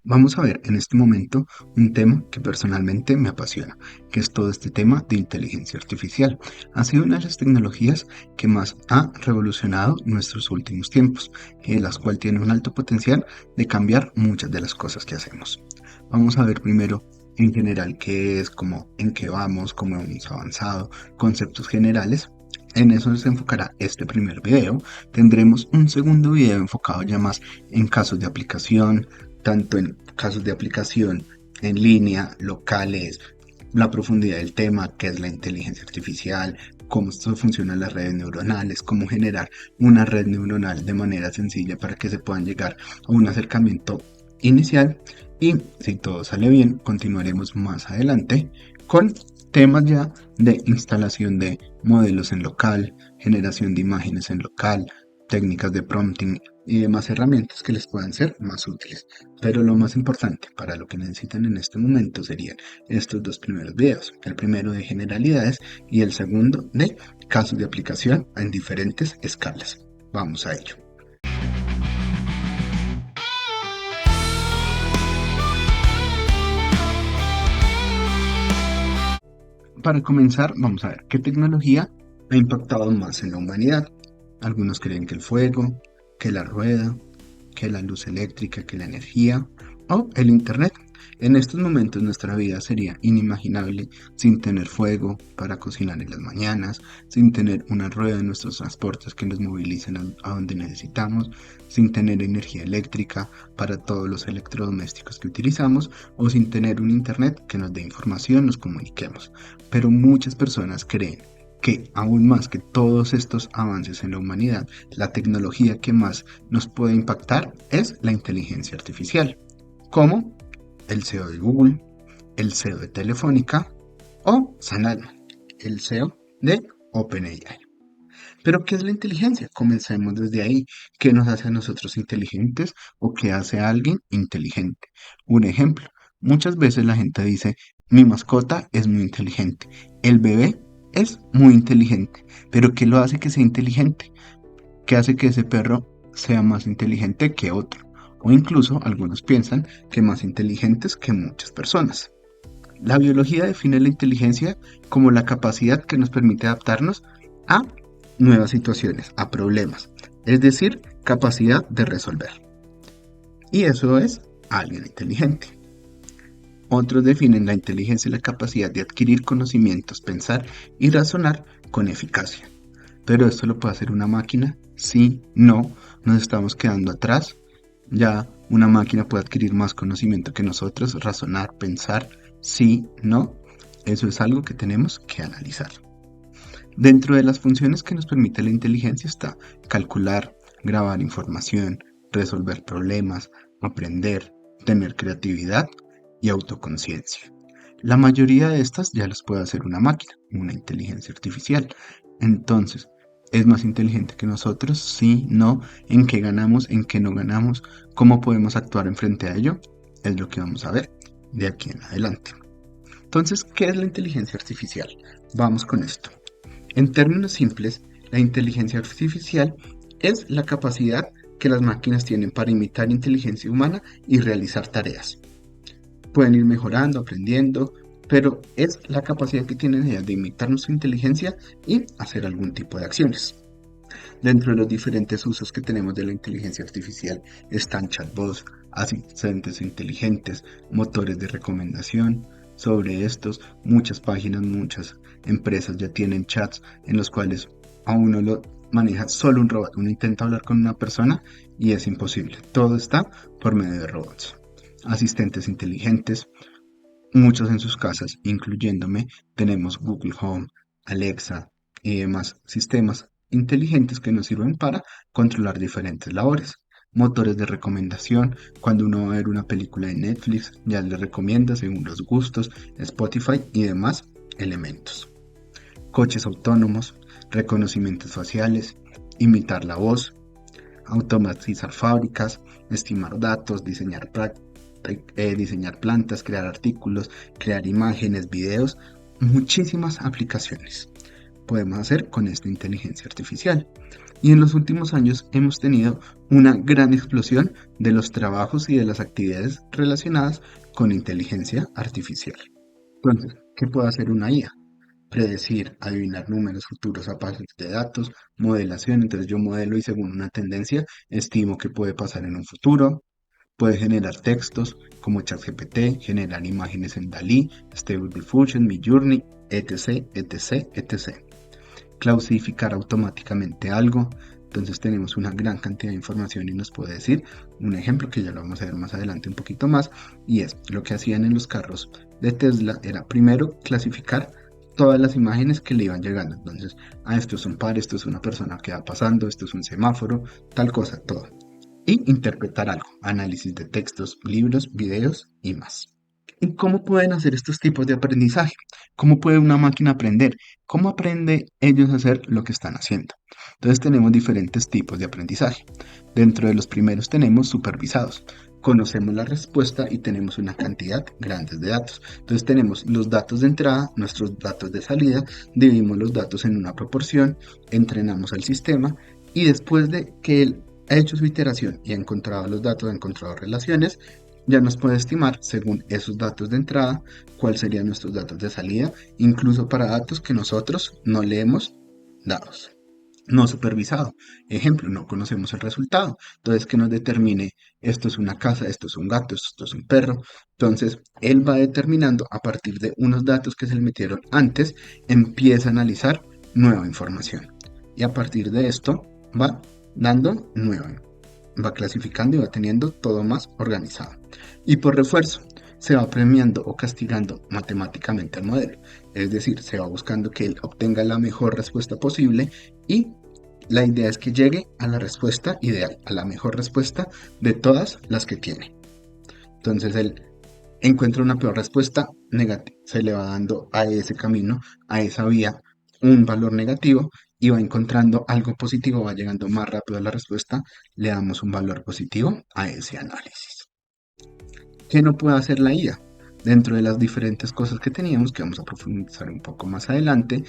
Vamos a ver en este momento un tema que personalmente me apasiona, que es todo este tema de inteligencia artificial. Ha sido una de las tecnologías que más ha revolucionado nuestros últimos tiempos, las cual tiene un alto potencial de cambiar muchas de las cosas que hacemos. Vamos a ver primero en general qué es, cómo, en qué vamos, cómo hemos avanzado, conceptos generales. En eso se enfocará este primer video. Tendremos un segundo video enfocado ya más en casos de aplicación, tanto en casos de aplicación en línea, locales, la profundidad del tema, qué es la inteligencia artificial, cómo esto funciona las redes neuronales, cómo generar una red neuronal de manera sencilla para que se puedan llegar a un acercamiento inicial. Y si todo sale bien, continuaremos más adelante con temas ya de instalación de modelos en local, generación de imágenes en local, técnicas de prompting y demás herramientas que les puedan ser más útiles. Pero lo más importante para lo que necesitan en este momento serían estos dos primeros videos. El primero de generalidades y el segundo de casos de aplicación en diferentes escalas. Vamos a ello. Para comenzar, vamos a ver qué tecnología ha impactado más en la humanidad. Algunos creen que el fuego, que la rueda, que la luz eléctrica, que la energía o el internet. En estos momentos nuestra vida sería inimaginable sin tener fuego para cocinar en las mañanas, sin tener una rueda en nuestros transportes que nos movilicen a donde necesitamos, sin tener energía eléctrica para todos los electrodomésticos que utilizamos o sin tener un internet que nos dé información, nos comuniquemos. Pero muchas personas creen que aún más que todos estos avances en la humanidad, la tecnología que más nos puede impactar es la inteligencia artificial, como el CEO de Google, el CEO de Telefónica o Sam Altman, el CEO de OpenAI. Pero ¿qué es la inteligencia? Comencemos desde ahí. ¿Qué nos hace a nosotros inteligentes o qué hace a alguien inteligente? Un ejemplo, muchas veces la gente dice, mi mascota es muy inteligente, el bebé es muy inteligente, pero ¿qué lo hace que sea inteligente? ¿Qué hace que ese perro sea más inteligente que otro? O incluso algunos piensan que más inteligentes que muchas personas. La biología define la inteligencia como la capacidad que nos permite adaptarnos a nuevas situaciones, a problemas, es decir, capacidad de resolver. Y eso es alguien inteligente. Otros definen la inteligencia y la capacidad de adquirir conocimientos, pensar y razonar con eficacia. Pero esto lo puede hacer una máquina, sí, no, nos estamos quedando atrás. Ya una máquina puede adquirir más conocimiento que nosotros, razonar, pensar, sí, no. Eso es algo que tenemos que analizar. Dentro de las funciones que nos permite la inteligencia está calcular, grabar información, resolver problemas, aprender, tener creatividad y autoconciencia. La mayoría de estas ya las puede hacer una máquina, una inteligencia artificial. Entonces, ¿es más inteligente que nosotros? Sí, no. ¿En qué ganamos? ¿En qué no ganamos? ¿Cómo podemos actuar en frente a ello? Es lo que vamos a ver de aquí en adelante. Entonces, ¿qué es la inteligencia artificial? Vamos con esto. En términos simples, la inteligencia artificial es la capacidad que las máquinas tienen para imitar inteligencia humana y realizar tareas. Pueden ir mejorando, aprendiendo, pero es la capacidad que tienen ellas de imitar nuestra inteligencia y hacer algún tipo de acciones. Dentro de los diferentes usos que tenemos de la inteligencia artificial están chatbots, asistentes inteligentes, motores de recomendación. Sobre estos, muchas páginas, muchas empresas ya tienen chats en los cuales a uno lo maneja solo un robot. Uno intenta hablar con una persona y es imposible. Todo está por medio de robots. Asistentes inteligentes, muchos en sus casas, incluyéndome, tenemos Google Home, Alexa y demás sistemas inteligentes que nos sirven para controlar diferentes labores. Motores de recomendación, cuando uno va a ver una película de Netflix, ya le recomienda según los gustos, Spotify y demás elementos. Coches autónomos, reconocimientos faciales, imitar la voz, automatizar fábricas, estimar datos, diseñar plantas, crear artículos, crear imágenes, videos, muchísimas aplicaciones podemos hacer con esta inteligencia artificial. Y en los últimos años hemos tenido una gran explosión de los trabajos y de las actividades relacionadas con inteligencia artificial. Entonces, ¿qué puede hacer una IA? Predecir, adivinar números futuros a partir de datos, modelación. Entonces yo modelo y según una tendencia estimo qué puede pasar en un futuro. Puede generar textos como ChatGPT, generar imágenes en DALL-E, Stable Diffusion, Midjourney, etc, etc, etc. Clasificar automáticamente algo. Entonces tenemos una gran cantidad de información y nos puede decir un ejemplo que ya lo vamos a ver más adelante un poquito más, y es lo que hacían en los carros de Tesla era primero clasificar todas las imágenes que le iban llegando. Entonces, esto es un par, esto es una persona que va pasando, esto es un semáforo, tal cosa, todo. Y interpretar algo, análisis de textos, libros, videos y más. ¿Y cómo pueden hacer estos tipos de aprendizaje? ¿Cómo puede una máquina aprender? ¿Cómo aprende ellos a hacer lo que están haciendo? Entonces tenemos diferentes tipos de aprendizaje. Dentro de los primeros tenemos supervisados. Conocemos la respuesta y tenemos una cantidad grande de datos. Entonces tenemos los datos de entrada, nuestros datos de salida, dividimos los datos en una proporción, entrenamos al sistema y después de que él ha hecho su iteración y ha encontrado los datos, ha encontrado relaciones, ya nos puede estimar, según esos datos de entrada, cuáles serían nuestros datos de salida, incluso para datos que nosotros no le hemos dado. No supervisado. Ejemplo, no conocemos el resultado. Entonces, que nos determine, esto es una casa, esto es un gato, esto es un perro. Entonces, él va determinando a partir de unos datos que se le metieron antes, empieza a analizar nueva información. Y a partir de esto, va dando nueva, va clasificando y va teniendo todo más organizado. Y por refuerzo, se va premiando o castigando matemáticamente al modelo. Es decir, se va buscando que él obtenga la mejor respuesta posible y la idea es que llegue a la respuesta ideal, a la mejor respuesta de todas las que tiene. Entonces él encuentra una peor respuesta negativa, se le va dando a ese camino, a esa vía, un valor negativo y va encontrando algo positivo, va llegando más rápido a la respuesta, le damos un valor positivo a ese análisis. ¿Qué no puede hacer la IA? Dentro de las diferentes cosas que teníamos, que vamos a profundizar un poco más adelante,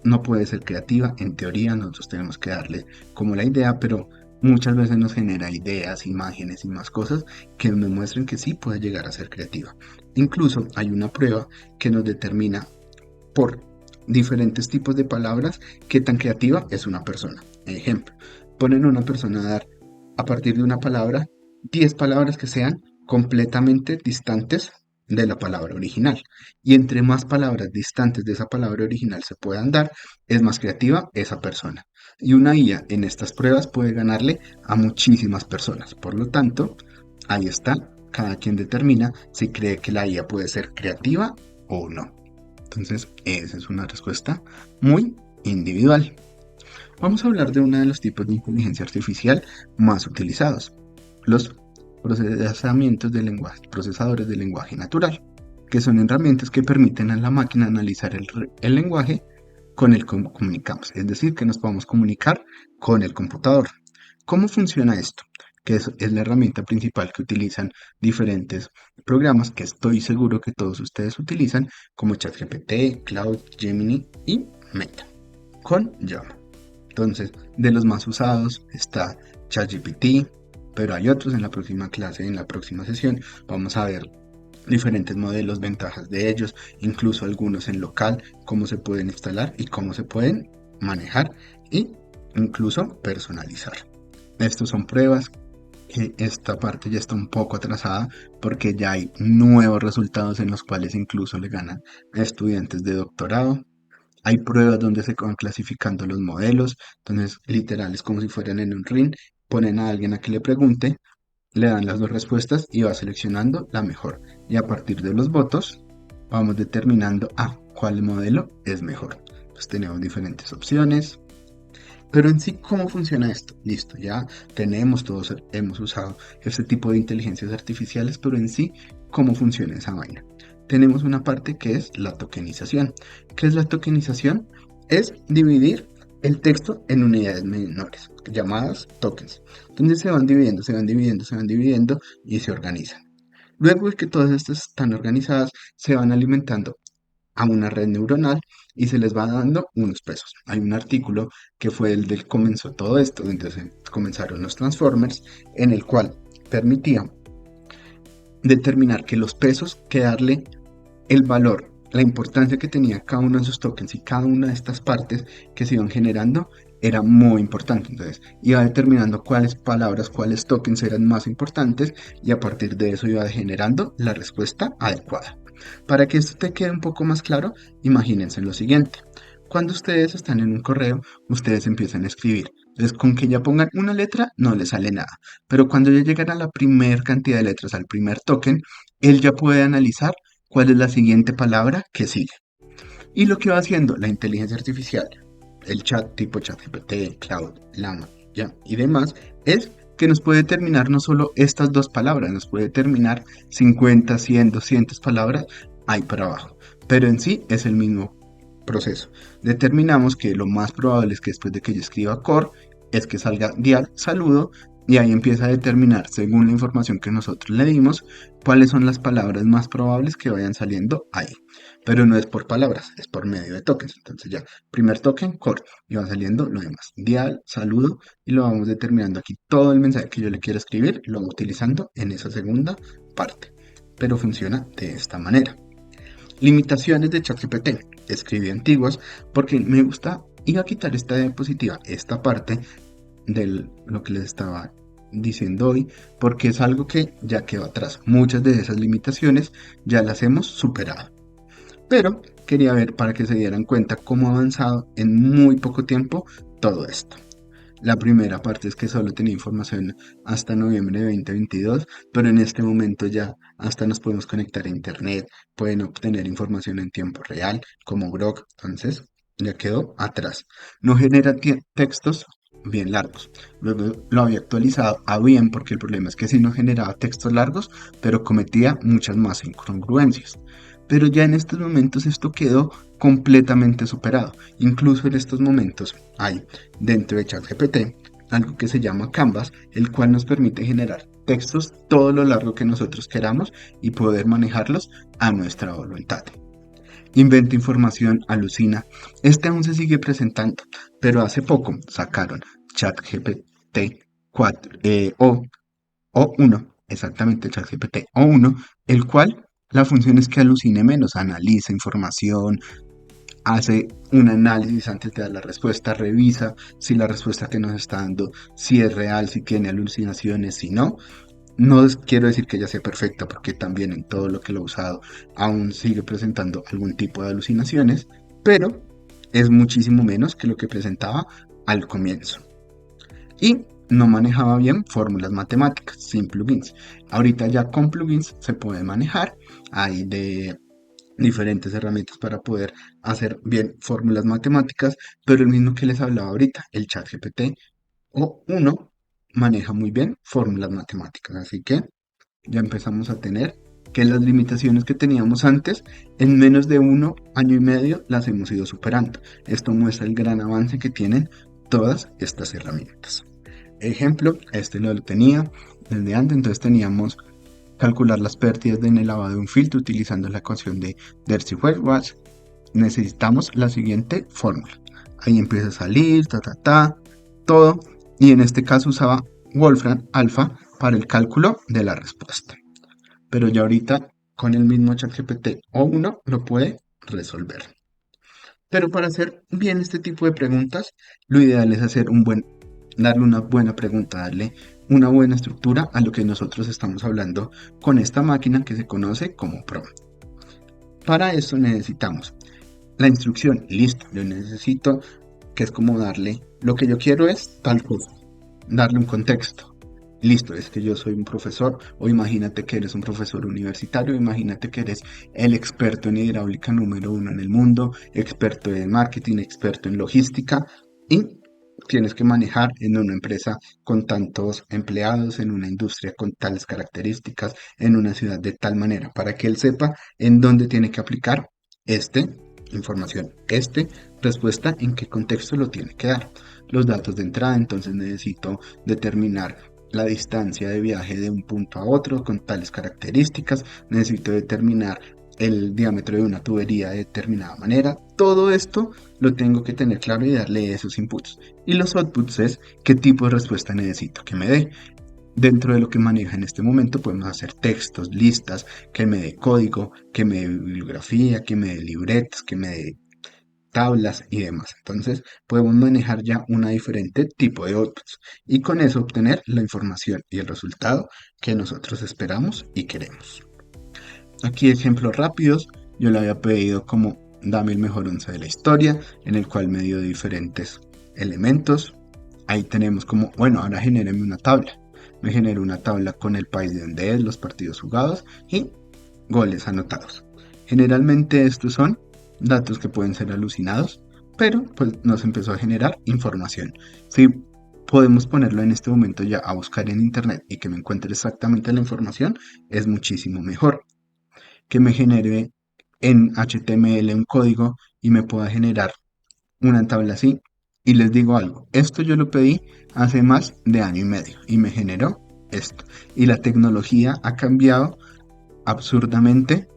no puede ser creativa, en teoría nosotros tenemos que darle como la idea, pero muchas veces nos genera ideas, imágenes y más cosas que nos muestren que sí puede llegar a ser creativa. Incluso hay una prueba que nos determina por diferentes tipos de palabras qué tan creativa es una persona. Ejemplo, ponen a una persona a dar a partir de una palabra 10 palabras que sean completamente distantes de la palabra original. Y entre más palabras distantes de esa palabra original se puedan dar, es más creativa esa persona. Y una IA en estas pruebas puede ganarle a muchísimas personas. Por lo tanto, ahí está. Cada quien determina si cree que la IA puede ser creativa o no. Entonces, esa es una respuesta muy individual. Vamos a hablar de uno de los tipos de inteligencia artificial más utilizados, los procesamientos de lenguaje, procesadores de lenguaje natural, que son herramientas que permiten a la máquina analizar el lenguaje con el que comunicamos, es decir, que nos podamos comunicar con el computador. ¿Cómo funciona esto? Que es la herramienta principal que utilizan diferentes programas que estoy seguro que todos ustedes utilizan, como ChatGPT, Cloud, Gemini y Meta, con Java. Entonces, de los más usados está ChatGPT, pero hay otros en la próxima clase, en la próxima sesión. Vamos a ver diferentes modelos, ventajas de ellos, incluso algunos en local, cómo se pueden instalar y cómo se pueden manejar e incluso personalizar. Estos son pruebas que esta parte ya está un poco atrasada porque ya hay nuevos resultados en los cuales incluso le ganan a estudiantes de doctorado. Hay pruebas donde se van clasificando los modelos, entonces literal es como si fueran en un ring, ponen a alguien a que le pregunte, le dan las dos respuestas y va seleccionando la mejor. Y a partir de los votos vamos determinando cuál modelo es mejor. Pues tenemos diferentes opciones. Pero en sí, ¿cómo funciona esto? Listo, ya tenemos, todos hemos usado este tipo de inteligencias artificiales, pero en sí, ¿cómo funciona esa vaina? Tenemos una parte que es la tokenización. ¿Qué es la tokenización? Es dividir el texto en unidades menores, llamadas tokens. Entonces se van dividiendo, se van dividiendo, se van dividiendo y se organizan. Luego de que todas estas están organizadas, se van alimentando a una red neuronal y se les va dando unos pesos. Hay un artículo que fue el del que comenzó todo esto, donde comenzaron los Transformers, en el cual permitía determinar que los pesos, que darle el valor, la importancia que tenía cada uno de sus tokens y cada una de estas partes que se iban generando era muy importante. Entonces iba determinando cuáles palabras, cuáles tokens eran más importantes y a partir de eso iba generando la respuesta adecuada. Para que esto te quede un poco más claro, imagínense lo siguiente. Cuando ustedes están en un correo, ustedes empiezan a escribir. Entonces, con que ya pongan una letra, no les sale nada. Pero cuando ya llegan a la primera cantidad de letras, al primer token, él ya puede analizar cuál es la siguiente palabra que sigue. Y lo que va haciendo la inteligencia artificial, el chat tipo ChatGPT, Cloud, Llama, ya, y demás, es que nos puede determinar no solo estas dos palabras, nos puede determinar 50, 100, 200 palabras ahí para abajo. Pero en sí es el mismo proceso. Determinamos que lo más probable es que después de que yo escriba core, es que salga dial saludo y ahí empieza a determinar, según la información que nosotros le dimos, cuáles son las palabras más probables que vayan saliendo ahí. Pero no es por palabras, es por medio de tokens. Entonces ya, primer token, core, y va saliendo lo demás. Dial, saludo, y lo vamos determinando aquí. Todo el mensaje que yo le quiero escribir, lo voy utilizando en esa segunda parte. Pero funciona de esta manera. Limitaciones de ChatGPT. Escribí antiguas porque me gusta ir a quitar esta diapositiva, esta parte de lo que les estaba diciendo hoy, porque es algo que ya quedó atrás. Muchas de esas limitaciones ya las hemos superado. Pero quería ver para que se dieran cuenta cómo ha avanzado en muy poco tiempo todo esto. La primera parte es que solo tenía información hasta noviembre de 2022, pero en este momento ya hasta nos podemos conectar a internet, pueden obtener información en tiempo real, como Grok, entonces ya quedó atrás. No genera textos bien largos. Luego lo había actualizado a bien porque el problema es que sí no generaba textos largos, pero cometía muchas más incongruencias. Pero ya en estos momentos esto quedó completamente superado. Incluso en estos momentos hay dentro de ChatGPT algo que se llama Canvas, el cual nos permite generar textos todo lo largo que nosotros queramos y poder manejarlos a nuestra voluntad. Inventa información, alucina. Este aún se sigue presentando, pero hace poco sacaron ChatGPT 4 o1, exactamente ChatGPT O1, el cual la función es que alucine menos, analiza información, hace un análisis antes de dar la respuesta, revisa si la respuesta que nos está dando, si es real, si tiene alucinaciones, si no. No quiero decir que ya sea perfecta, porque también en todo lo que lo he usado aún sigue presentando algún tipo de alucinaciones, pero es muchísimo menos que lo que presentaba al comienzo. Y no manejaba bien fórmulas matemáticas sin plugins. Ahorita ya con plugins se puede manejar, hay de diferentes herramientas para poder hacer bien fórmulas matemáticas, pero el mismo que les hablaba ahorita, el ChatGPT o1 maneja muy bien fórmulas matemáticas, así que ya empezamos a tener que las limitaciones que teníamos antes, en menos de 1 año y medio las hemos ido superando. Esto muestra el gran avance que tienen todas estas herramientas. Ejemplo, este lo tenía desde antes, entonces teníamos calcular las pérdidas en el lavado de un filtro utilizando la ecuación de Darcy-Weisbach. Necesitamos la siguiente fórmula. Ahí empieza a salir, todo. Y en este caso usaba Wolfram Alpha para el cálculo de la respuesta. Pero ya ahorita con el mismo ChatGPT O1 lo puede resolver. Pero para hacer bien este tipo de preguntas, lo ideal es darle una buena pregunta, darle una buena estructura a lo que nosotros estamos hablando con esta máquina que se conoce como prompt. Para eso necesitamos la instrucción, listo, yo necesito que es como darle, lo que yo quiero es tal cosa, darle un contexto. Listo, es que yo soy un profesor, o imagínate que eres un profesor universitario, imagínate que eres el experto en hidráulica número 1 en el mundo, experto en marketing, experto en logística, y tienes que manejar en una empresa con tantos empleados, en una industria con tales características, en una ciudad de tal manera, para que él sepa en dónde tiene que aplicar esta información, respuesta, en qué contexto lo tiene que dar. Los datos de entrada, entonces necesito determinar la distancia de viaje de un punto a otro con tales características, necesito determinar el diámetro de una tubería de determinada manera. Todo esto lo tengo que tener claro y darle esos inputs. Y los outputs es qué tipo de respuesta necesito que me dé. Dentro de lo que maneja en este momento podemos hacer textos, listas, que me dé código, que me dé bibliografía, que me dé libretos, que me dé tablas y demás. Entonces podemos manejar ya una diferente tipo de outputs y con eso obtener la información y el resultado que nosotros esperamos y queremos. Aquí ejemplos rápidos. Yo le había pedido como dame el mejor 11 de la historia, en el cual me dio diferentes elementos. Ahí tenemos como, bueno, ahora genéreme una tabla. Me generó una tabla con el país de donde es, los partidos jugados y goles anotados. Generalmente estos son datos que pueden ser alucinados, pero pues nos empezó a generar información. Si podemos ponerlo en este momento ya a buscar en internet y que me encuentre exactamente la información, es muchísimo mejor. Que me genere en HTML un código y me pueda generar una tabla así. Y les digo algo, esto yo lo pedí hace más de año y medio y me generó esto. Y la tecnología ha cambiado absurdamente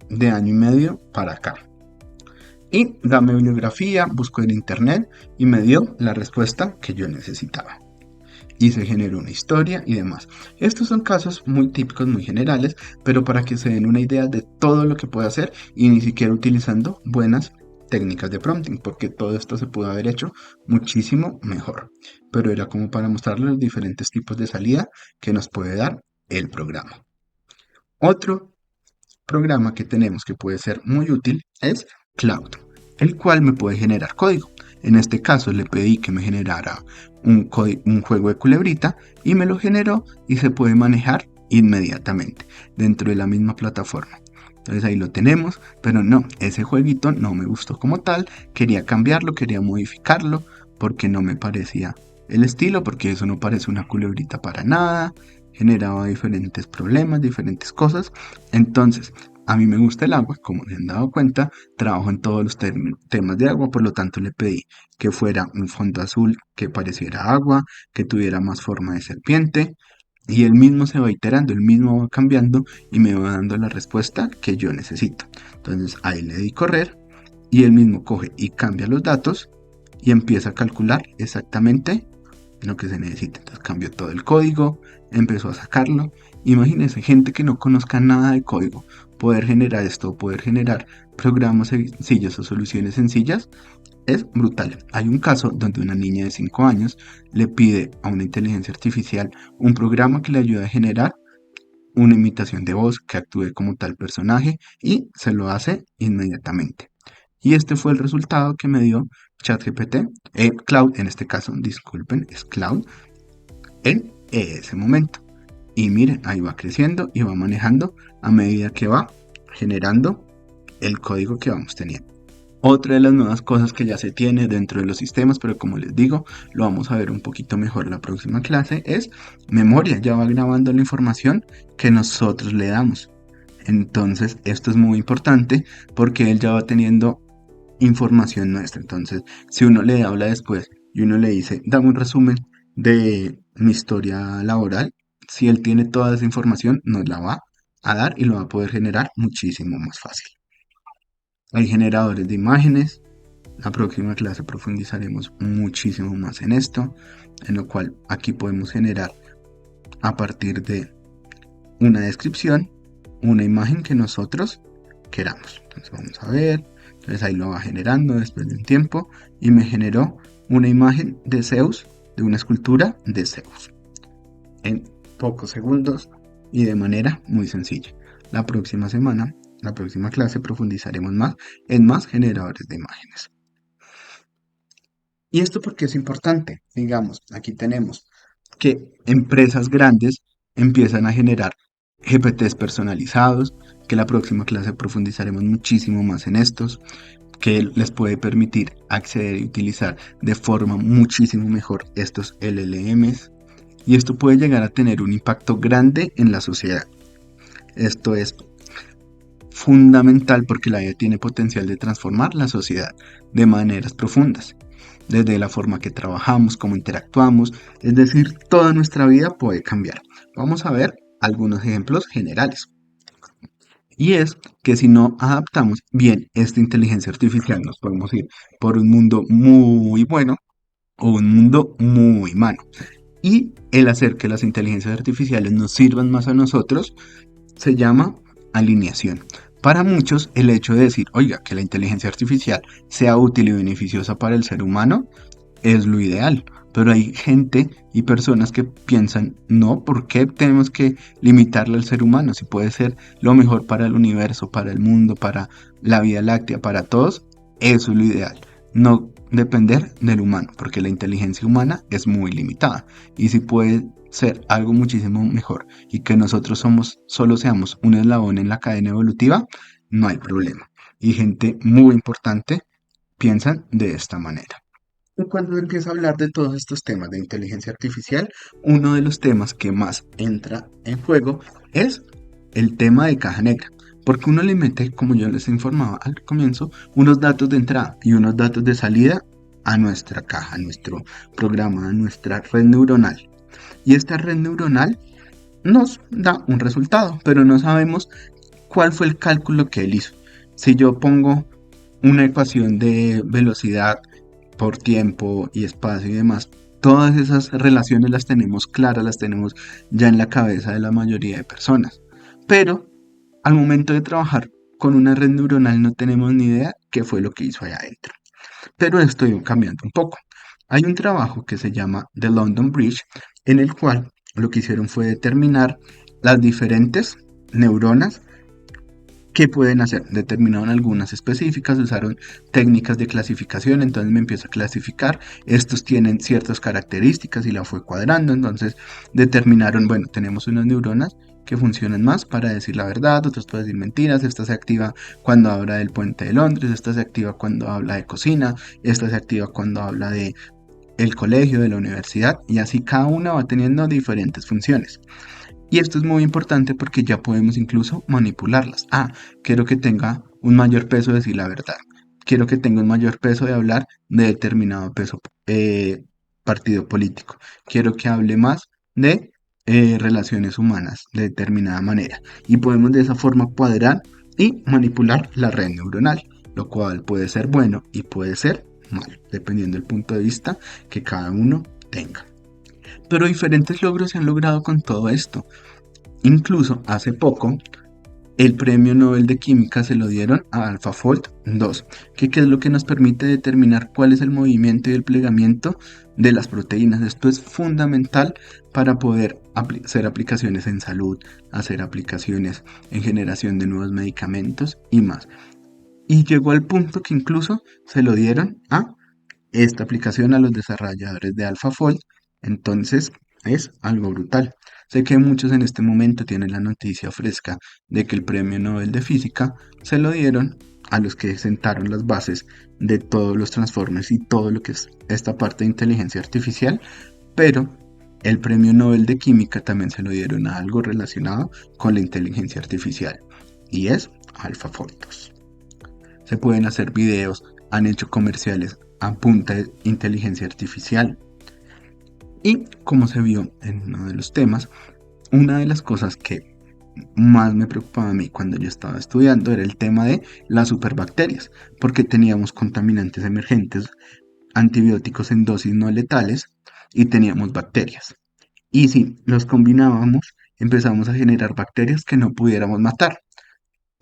de año y medio para acá. Y dame bibliografía, busco en internet y me dio la respuesta que yo necesitaba. Y se generó una historia y demás. Estos son casos muy típicos, muy generales, pero para que se den una idea de todo lo que puede hacer y ni siquiera utilizando buenas técnicas de prompting, porque todo esto se pudo haber hecho muchísimo mejor. Pero era como para mostrarles los diferentes tipos de salida que nos puede dar el programa. Otro programa que tenemos que puede ser muy útil es Cloud, el cual me puede generar código. En este caso le pedí que me generara un juego de culebrita y me lo generó y se puede manejar inmediatamente dentro de la misma plataforma. Entonces ahí lo tenemos, pero no, ese jueguito no me gustó como tal, quería cambiarlo, quería modificarlo porque no me parecía el estilo, porque eso no parece una culebrita para nada, generaba diferentes problemas, diferentes cosas. Entonces, a mí me gusta el agua, como se han dado cuenta, trabajo en todos los temas de agua, por lo tanto le pedí que fuera un fondo azul que pareciera agua, que tuviera más forma de serpiente, y él mismo se va iterando, él mismo va cambiando y me va dando la respuesta que yo necesito. Entonces ahí le di correr y él mismo coge y cambia los datos y empieza a calcular exactamente lo que se necesita. Entonces cambió todo el código, empezó a sacarlo. Imagínense, gente que no conozca nada de código, poder generar esto, poder generar programas sencillos o soluciones sencillas, es brutal. Hay un caso donde una niña de 5 años le pide a una inteligencia artificial un programa que le ayude a generar una imitación de voz que actúe como tal personaje y se lo hace inmediatamente. Y este fue el resultado que me dio ChatGPT, Cloud en este caso, disculpen, es Cloud, en ese momento. Y miren, ahí va creciendo y va manejando a medida que va generando el código que vamos teniendo. Otra de las nuevas cosas que ya se tiene dentro de los sistemas, pero como les digo, lo vamos a ver un poquito mejor en la próxima clase, es memoria. Ya va grabando la información que nosotros le damos. Entonces, esto es muy importante porque él ya va teniendo información nuestra. Entonces, si uno le habla después y uno le dice, dame un resumen de mi historia laboral, si él tiene toda esa información, nos la va a dar y lo va a poder generar muchísimo más fácil. Hay generadores de imágenes. La próxima clase profundizaremos muchísimo más en esto, en lo cual aquí podemos generar a partir de una descripción una imagen que nosotros queramos. Entonces vamos a ver, entonces ahí lo va generando después de un tiempo y me generó una imagen de Zeus, de una escultura de Zeus, en pocos segundos y de manera muy sencilla. La próxima semana, la próxima clase profundizaremos más en más generadores de imágenes. ¿Y esto porque es importante? Digamos, aquí tenemos que empresas grandes empiezan a generar GPTs personalizados, que la próxima clase profundizaremos muchísimo más en estos, que les puede permitir acceder y utilizar de forma muchísimo mejor estos LLMs. Y esto puede llegar a tener un impacto grande en la sociedad. Esto es fundamental porque la IA tiene potencial de transformar la sociedad de maneras profundas, desde la forma que trabajamos, cómo interactuamos, es decir, toda nuestra vida puede cambiar. Vamos a ver algunos ejemplos generales. Y es que si no adaptamos bien esta inteligencia artificial, nos podemos ir por un mundo muy bueno o un mundo muy malo. Y el hacer que las inteligencias artificiales nos sirvan más a nosotros se llama alineación. Para muchos, el hecho de decir, oiga, que la inteligencia artificial sea útil y beneficiosa para el ser humano es lo ideal. Pero hay gente y personas que piensan, no, ¿por qué tenemos que limitarle al ser humano? Si puede ser lo mejor para el universo, para el mundo, para la Vía Láctea, para todos, eso es lo ideal. No depender del humano, porque la inteligencia humana es muy limitada. Y si puede ser algo muchísimo mejor y que nosotros solo seamos un eslabón en la cadena evolutiva, no hay problema. Y gente muy importante piensan de esta manera. Y cuando empieza a hablar de todos estos temas de inteligencia artificial, uno de los temas que más entra en juego es el tema de caja negra. Porque uno le mete, como yo les informaba al comienzo, unos datos de entrada y unos datos de salida a nuestra caja, a nuestro programa, a nuestra red neuronal. Y esta red neuronal nos da un resultado, pero no sabemos cuál fue el cálculo que él hizo. Si yo pongo una ecuación de velocidad por tiempo y espacio y demás, todas esas relaciones las tenemos claras, las tenemos ya en la cabeza de la mayoría de personas. Pero al momento de trabajar con una red neuronal no tenemos ni idea qué fue lo que hizo allá adentro. Pero estoy cambiando un poco. Hay un trabajo que se llama The London Bridge, en el cual lo que hicieron fue determinar las diferentes neuronas que pueden hacer. Determinaron algunas específicas, usaron técnicas de clasificación, entonces me empiezo a clasificar. Estos tienen ciertas características y la fue cuadrando, entonces determinaron, bueno, tenemos unas neuronas que funcionan más para decir la verdad, otras para decir mentiras. Esta se activa cuando habla del puente de Londres, esta se activa cuando habla de cocina, esta se activa cuando habla de el colegio, de la universidad, y así cada una va teniendo diferentes funciones. Y esto es muy importante porque ya podemos incluso manipularlas. Ah, quiero que tenga un mayor peso de decir la verdad. Quiero que tenga un mayor peso de hablar de determinado partido político. Quiero que hable más de relaciones humanas de determinada manera. Y podemos de esa forma cuadrar y manipular la red neuronal, lo cual puede ser bueno y puede ser malo, dependiendo del punto de vista que cada uno tenga. Pero diferentes logros se han logrado con todo esto. Incluso hace poco, el premio Nobel de Química se lo dieron a AlphaFold 2, que es lo que nos permite determinar cuál es el movimiento y el plegamiento de las proteínas. Esto es fundamental para poder hacer aplicaciones en salud, hacer aplicaciones en generación de nuevos medicamentos y más. Y llegó al punto que incluso se lo dieron a esta aplicación a los desarrolladores de AlphaFold. Entonces es algo brutal. Sé que muchos en este momento tienen la noticia fresca de que el premio Nobel de Física se lo dieron a los que sentaron las bases de todos los transformers y todo lo que es esta parte de inteligencia artificial, pero el premio Nobel de Química también se lo dieron a algo relacionado con la inteligencia artificial y es AlphaFold 2. Se pueden hacer videos, han hecho comerciales a punta de inteligencia artificial. Y como se vio en uno de los temas, una de las cosas que más me preocupaba a mí cuando yo estaba estudiando era el tema de las superbacterias, porque teníamos contaminantes emergentes, antibióticos en dosis no letales y teníamos bacterias. Y si los combinábamos, empezamos a generar bacterias que no pudiéramos matar.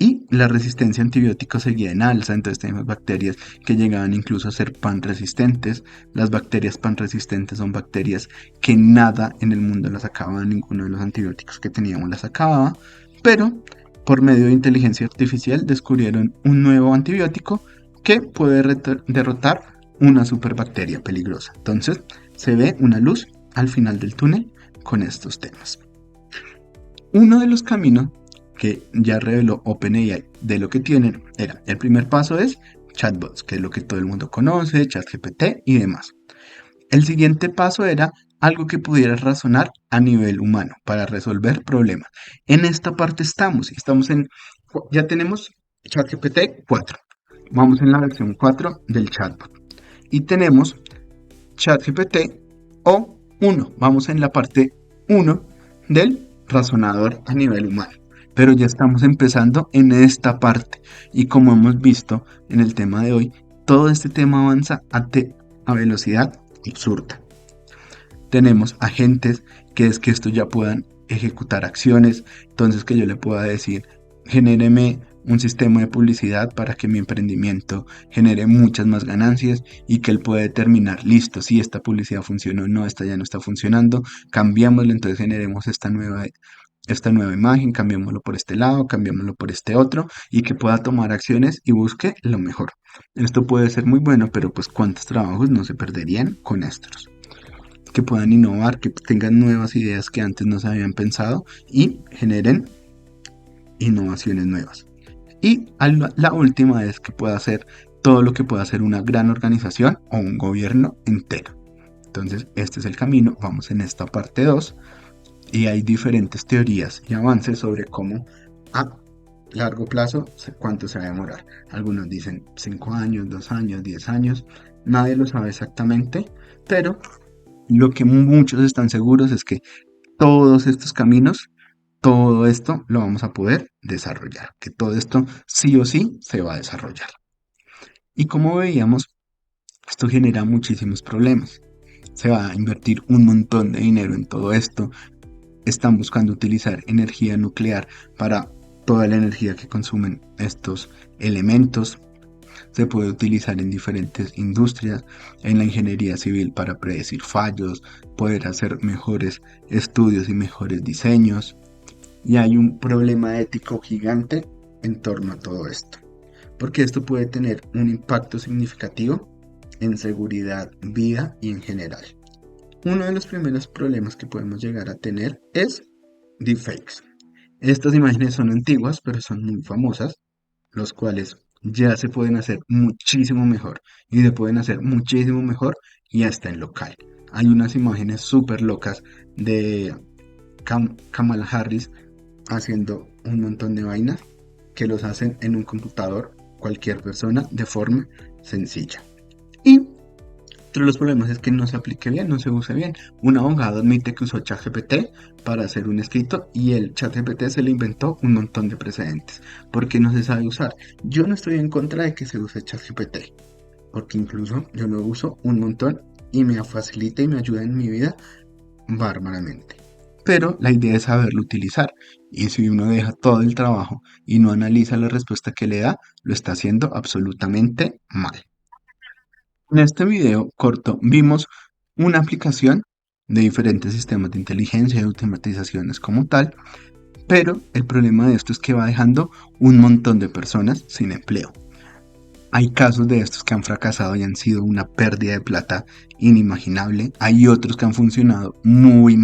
Y la resistencia a antibióticos seguía en alza, entonces tenemos bacterias que llegaban incluso a ser pan resistentes. Las bacterias pan resistentes son bacterias que nada en el mundo las acababa, ninguno de los antibióticos que teníamos las acababa, pero por medio de inteligencia artificial descubrieron un nuevo antibiótico que puede derrotar una superbacteria peligrosa. Entonces se ve una luz al final del túnel con estos temas. Uno de los caminos que ya reveló OpenAI de lo que tienen era, el primer paso es chatbots, que es lo que todo el mundo conoce, ChatGPT y demás. El siguiente paso era algo que pudiera razonar a nivel humano para resolver problemas. En esta parte ya tenemos ChatGPT 4. Vamos en la versión 4 del chatbot. Y tenemos ChatGPT O1. Vamos en la parte 1 del razonador a nivel humano. pero ya estamos empezando en esta parte y como hemos visto en el tema de hoy, todo este tema avanza a velocidad absurda. Tenemos agentes que es que esto ya puedan ejecutar acciones, entonces que yo le pueda decir, genéreme un sistema de publicidad para que mi emprendimiento genere muchas más ganancias y que él pueda determinar, listo, si esta publicidad funcionó o no, esta ya no está funcionando, cambiámoslo, entonces generemos esta nueva imagen, cambiémoslo por este lado, cambiémoslo por este otro y que pueda tomar acciones y busque lo mejor. Esto puede ser muy bueno, pero pues cuántos trabajos no se perderían con estos, que puedan innovar, que tengan nuevas ideas que antes no se habían pensado y generen innovaciones nuevas. Y la última es que pueda hacer todo lo que pueda hacer una gran organización o un gobierno entero. Entonces, este es el camino. Vamos en esta parte 2 y hay diferentes teorías y avances sobre cómo a largo plazo cuánto se va a demorar. Algunos dicen 5 años, 2 años, 10 años. Nadie lo sabe exactamente, pero lo que muchos están seguros es que todos estos caminos, todo esto lo vamos a poder desarrollar, que todo esto sí o sí se va a desarrollar. Y como veíamos, esto genera muchísimos problemas. Se va a invertir un montón de dinero en todo esto. Están buscando utilizar energía nuclear para toda la energía que consumen estos elementos. Se puede utilizar en diferentes industrias, en la ingeniería civil para predecir fallos, poder hacer mejores estudios y mejores diseños. Y hay un problema ético gigante en torno a todo esto, porque esto puede tener un impacto significativo en seguridad, vida y en general. Uno de los primeros problemas que podemos llegar a tener es deepfakes. Estas imágenes son antiguas, pero son muy famosas, los cuales ya se pueden hacer muchísimo mejor y se pueden hacer muchísimo mejor y hasta en local. Hay unas imágenes súper locas de Kamala Harris haciendo un montón de vainas que los hacen en un computador cualquier persona de forma sencilla. Y otro de los problemas es que no se aplique bien, no se use bien. Un abogado admite que usó ChatGPT para hacer un escrito y el ChatGPT se le inventó un montón de precedentes porque no se sabe usar. Yo no estoy en contra de que se use ChatGPT, porque incluso yo lo uso un montón y me facilita y me ayuda en mi vida bárbaramente. Pero la idea es saberlo utilizar y si uno deja todo el trabajo y no analiza la respuesta que le da, lo está haciendo absolutamente mal. En este video corto vimos una aplicación de diferentes sistemas de inteligencia y automatizaciones como tal, pero el problema de esto es que va dejando un montón de personas sin empleo. Hay casos de estos que han fracasado y han sido una pérdida de plata inimaginable. Hay otros que han funcionado muy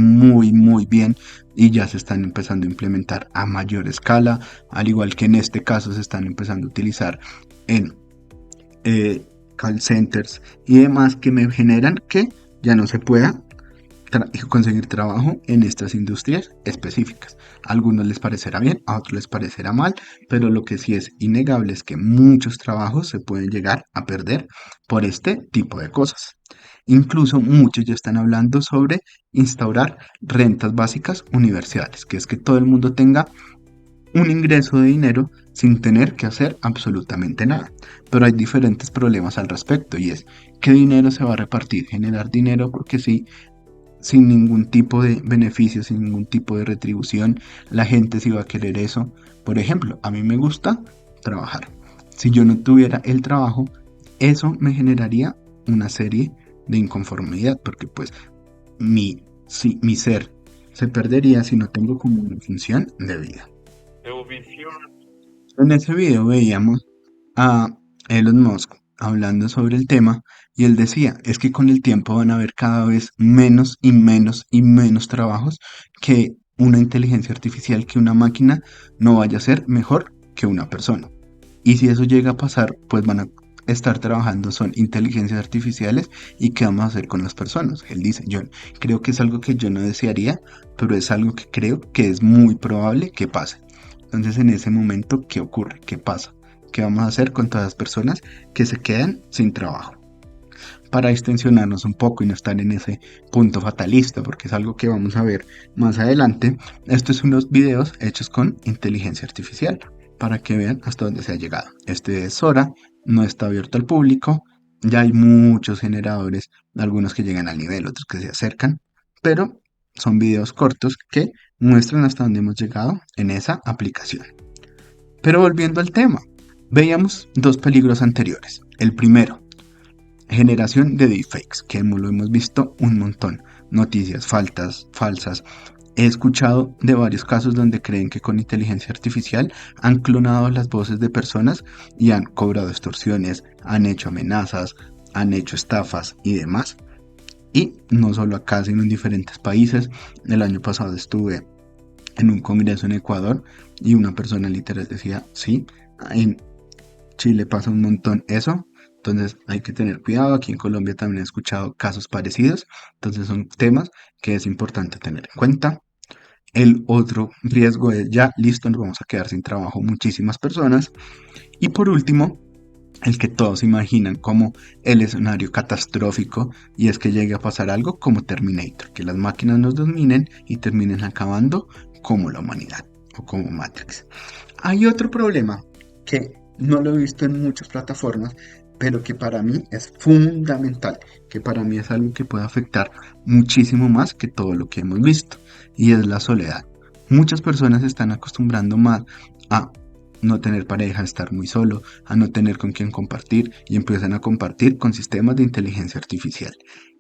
bien y ya se están empezando a implementar a mayor escala, al igual que en este caso se están empezando a utilizar en call centers y demás que me generan que ya no se pueda conseguir trabajo en estas industrias específicas. A algunos les parecerá bien, a otros les parecerá mal, pero lo que sí es innegable es que muchos trabajos se pueden llegar a perder por este tipo de cosas. Incluso muchos ya están hablando sobre instaurar rentas básicas universales, que es que todo el mundo tenga un ingreso de dinero sin tener que hacer absolutamente nada. Pero hay diferentes problemas al respecto y es qué dinero se va a repartir, generar dinero porque sí, sin ningún tipo de beneficio, sin ningún tipo de retribución, la gente sí va a querer eso. Por ejemplo, a mí me gusta trabajar. Si yo no tuviera el trabajo, eso me generaría una serie de inconformidad porque pues mi ser se perdería si no tengo como una función de vida. En ese video veíamos a Elon Musk hablando sobre el tema y él decía, es que con el tiempo van a haber cada vez menos y menos y menos trabajos que una inteligencia artificial, que una máquina no vaya a ser mejor que una persona. Y si eso llega a pasar, pues van a estar trabajando son inteligencias artificiales y qué vamos a hacer con las personas. Él dice, yo creo que es algo que yo no desearía, pero es algo que creo que es muy probable que pase. Entonces en ese momento, ¿qué ocurre? ¿Qué pasa? ¿Qué vamos a hacer con todas las personas que se quedan sin trabajo? para distensionarnos un poco y no estar en ese punto fatalista, porque es algo que vamos a ver más adelante. Estos son unos videos hechos con inteligencia artificial para que vean hasta dónde se ha llegado. Este es Sora, no está abierto al público, ya hay muchos generadores, algunos que llegan al nivel, otros que se acercan, pero son videos cortos que muestran hasta dónde hemos llegado en esa aplicación. Pero volviendo al tema, veíamos dos peligros anteriores. El primero, generación de deepfakes, que lo hemos visto un montón. Noticias falsas. He escuchado de varios casos donde creen que con inteligencia artificial han clonado las voces de personas y han cobrado extorsiones, han hecho amenazas, han hecho estafas y demás. Y no solo acá, sino en diferentes países. El año pasado estuve en un congreso en Ecuador y una persona literal decía, sí, en Chile pasa un montón eso, entonces hay que tener cuidado. Aquí en Colombia también he escuchado casos parecidos, entonces son temas que es importante tener en cuenta. El otro riesgo es ya, listo, nos vamos a quedar sin trabajo muchísimas personas. Y por último, el que todos imaginan como el escenario catastrófico, y es que llegue a pasar algo como Terminator, que las máquinas nos dominen y terminen acabando como la humanidad o como Matrix. Hay otro problema que no lo he visto en muchas plataformas, pero que para mí es fundamental, que para mí es algo que puede afectar muchísimo más que todo lo que hemos visto, y es la soledad. Muchas personas se están acostumbrando más a no tener pareja, a estar muy solo, a no tener con quién compartir y empiezan a compartir con sistemas de inteligencia artificial.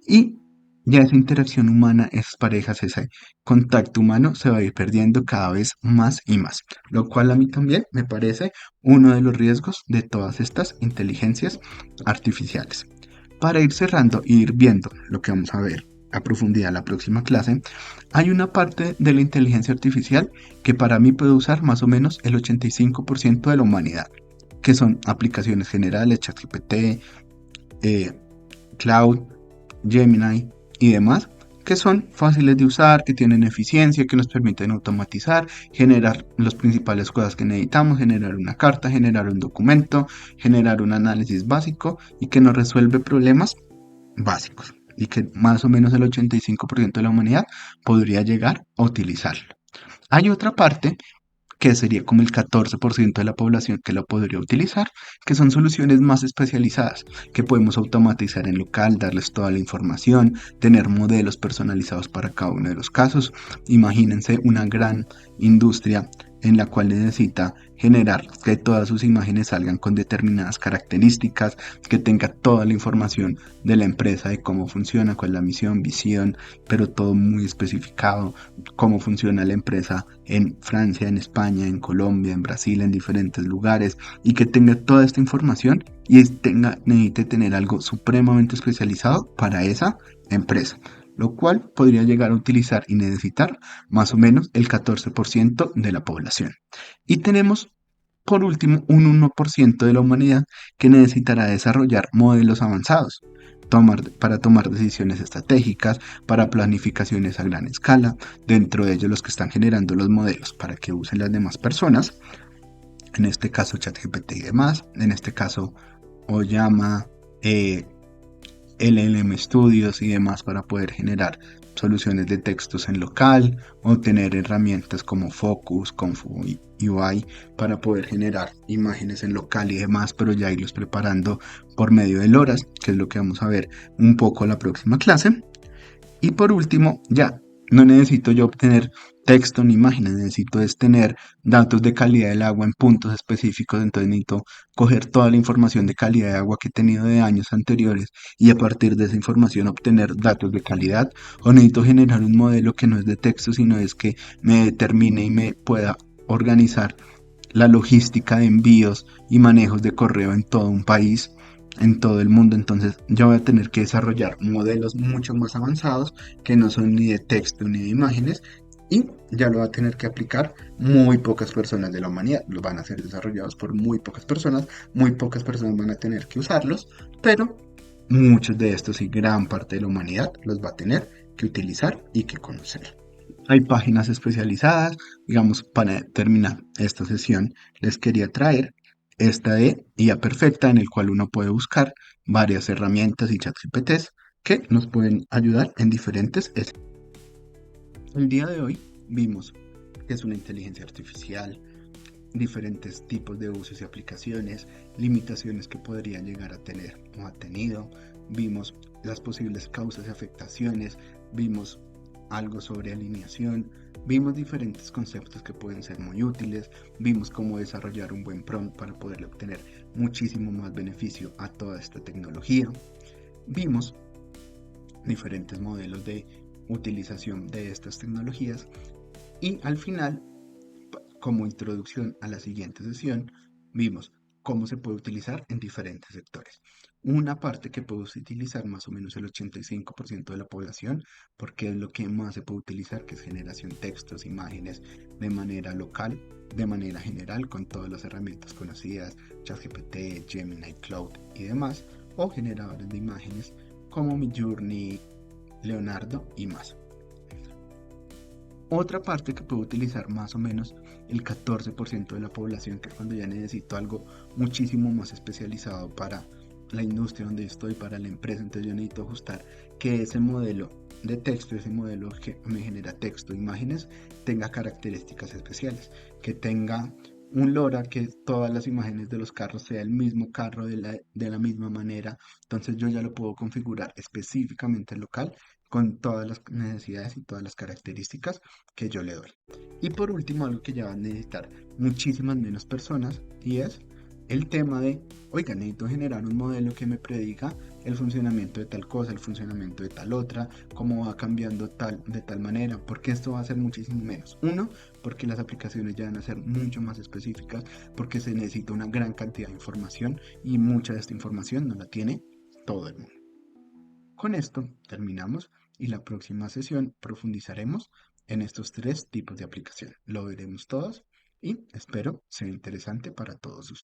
Y ya esa interacción humana, esas parejas, ese contacto humano se va a ir perdiendo cada vez más y más, lo cual a mí también me parece uno de los riesgos de todas estas inteligencias artificiales. Para ir cerrando e ir viendo lo que vamos a ver a profundidad la próxima clase, hay una parte de la inteligencia artificial que para mí puede usar más o menos el 85% de la humanidad, que son aplicaciones generales, ChatGPT, eh, Cloud, Gemini y demás, que son fáciles de usar, que tienen eficiencia, que nos permiten automatizar, generar las principales cosas que necesitamos, generar una carta, generar un documento, generar un análisis básico y que nos resuelve problemas básicos y que más o menos el 85% de la humanidad podría llegar a utilizarlo. Hay otra parte que sería como el 14% de la población que lo podría utilizar, que son soluciones más especializadas, que podemos automatizar en local, darles toda la información, tener modelos personalizados para cada uno de los casos. Imagínense una gran industria en la cual necesita generar que todas sus imágenes salgan con determinadas características, que tenga toda la información de la empresa, de cómo funciona, cuál es la misión, visión, pero todo muy especificado, cómo funciona la empresa en Francia, en España, en Colombia, en Brasil, en diferentes lugares, y que tenga toda esta información y necesite tener algo supremamente especializado para esa empresa, lo cual podría llegar a utilizar y necesitar más o menos el 14% de la población. Y tenemos por último un 1% de la humanidad que necesitará desarrollar modelos avanzados para tomar decisiones estratégicas, para planificaciones a gran escala, dentro de ellos los que están generando los modelos para que usen las demás personas, en este caso ChatGPT y demás, en este caso Oyama, LLM Studios y demás para poder generar soluciones de textos en local o tener herramientas como Focus, Confu y UI para poder generar imágenes en local y demás, pero ya irlos preparando por medio de LoRa's, que es lo que vamos a ver un poco la próxima clase. Y por último, ya no necesito yo obtener texto ni imágenes, necesito es tener datos de calidad del agua en puntos específicos, entonces necesito coger toda la información de calidad de agua que he tenido de años anteriores y a partir de esa información obtener datos de calidad, o necesito generar un modelo que no es de texto, sino es que me determine y me pueda organizar la logística de envíos y manejos de correo en todo un país, en todo el mundo. Entonces yo voy a tener que desarrollar modelos mucho más avanzados que no son ni de texto ni de imágenes, y ya lo va a tener que aplicar muy pocas personas de la humanidad. Los van a ser desarrollados por muy pocas personas van a tener que usarlos, pero muchos de estos y gran parte de la humanidad los va a tener que utilizar y que conocer. Hay páginas especializadas, digamos, para terminar esta sesión les quería traer esta de IA perfecta en el cual uno puede buscar varias herramientas y ChatGPTs que nos pueden ayudar en diferentes. El día de hoy vimos que es una inteligencia artificial, diferentes tipos de usos y aplicaciones, limitaciones que podría llegar a tener o ha tenido, vimos las posibles causas y afectaciones, vimos algo sobre alineación, vimos diferentes conceptos que pueden ser muy útiles, vimos cómo desarrollar un buen prompt para poderle obtener muchísimo más beneficio a toda esta tecnología, vimos diferentes modelos de utilización de estas tecnologías y al final, como introducción a la siguiente sesión, vimos cómo se puede utilizar en diferentes sectores. Una parte que puede utilizar más o menos el 85% de la población, porque es lo que más se puede utilizar, que es generación de textos, imágenes, de manera local, de manera general, con todas las herramientas conocidas, ChatGPT, Gemini, Cloud y demás, o generadores de imágenes como Midjourney, Leonardo y más. Otra parte que puedo utilizar más o menos el 14% de la población, que es cuando ya necesito algo muchísimo más especializado para la industria donde estoy, para la empresa, entonces yo necesito ajustar que ese modelo de texto, ese modelo que me genera texto, imágenes, tenga características especiales, que tenga un LoRa, que todas las imágenes de los carros sea el mismo carro de la misma manera, entonces yo ya lo puedo configurar específicamente local con todas las necesidades y todas las características que yo le doy. Y por último, algo que ya van a necesitar muchísimas menos personas y es el tema de, oiga, necesito generar un modelo que me prediga el funcionamiento de tal cosa, el funcionamiento de tal otra, cómo va cambiando de tal manera, porque esto va a ser muchísimo menos. Uno, porque las aplicaciones ya van a ser mucho más específicas, porque se necesita una gran cantidad de información y mucha de esta información no la tiene todo el mundo. Con esto terminamos y la próxima sesión profundizaremos en estos tres tipos de aplicación. Lo veremos todos y espero sea interesante para todos ustedes.